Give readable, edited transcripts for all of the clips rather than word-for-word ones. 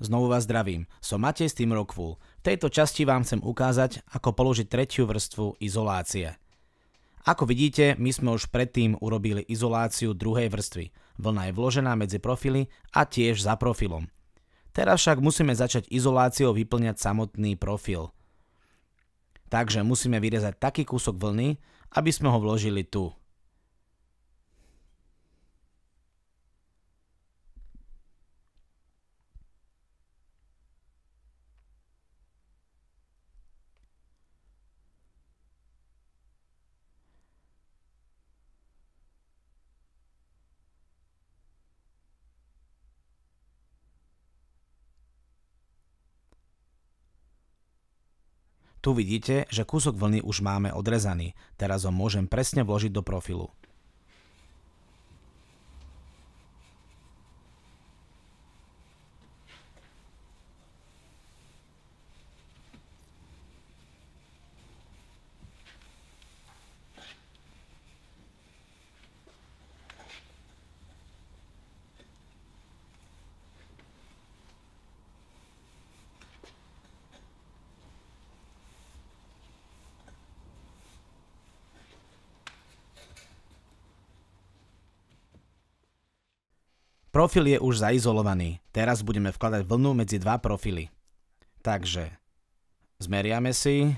Znovu vás zdravím, som Matej z Team Rockwool. V tejto časti vám chcem ukázať, ako položiť tretiu vrstvu izolácie. Ako vidíte, my sme už predtým urobili izoláciu druhej vrstvy. Vlna je vložená medzi profily a tiež za profilom. Teraz však musíme začať izoláciou vyplňať samotný profil. Takže musíme vyrezať taký kúsok vlny, aby sme ho vložili tu. Tu vidíte, že kúsok vlny už máme odrezaný. Teraz ho môžem presne vložiť do profilu. Profil je už zaizolovaný. Teraz budeme vkladať vlnu medzi dva profily. Takže zmeriame si,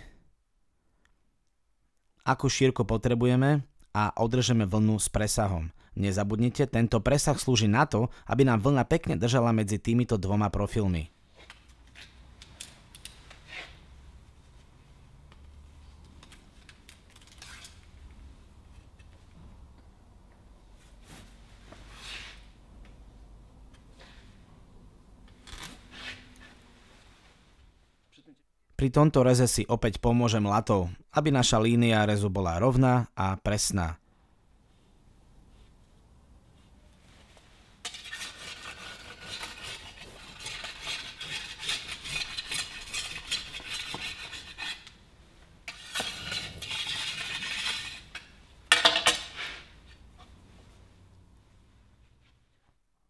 akú šírku potrebujeme a odrežeme vlnu s presahom. Nezabudnite, tento presah slúži na to, aby nám vlna pekne držala medzi týmito dvoma profilmi. Pri tomto reze si opäť pomôžem latou, aby naša línia rezu bola rovná a presná.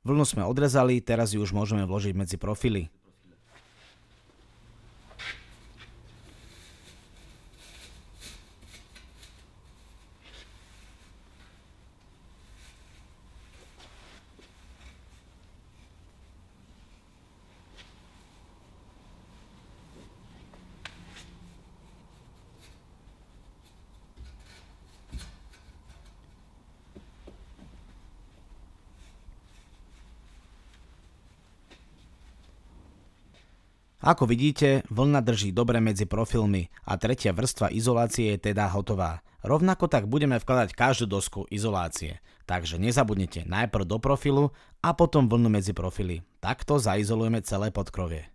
Vlnu sme odrezali, teraz ju už môžeme vložiť medzi profily. Ako vidíte, vlna drží dobre medzi profilmi a tretia vrstva izolácie je teda hotová. Rovnako tak budeme vkladať každú dosku izolácie. Takže nezabudnite najprv do profilu a potom vlnu medzi profily. Takto zaizolujeme celé podkrovie.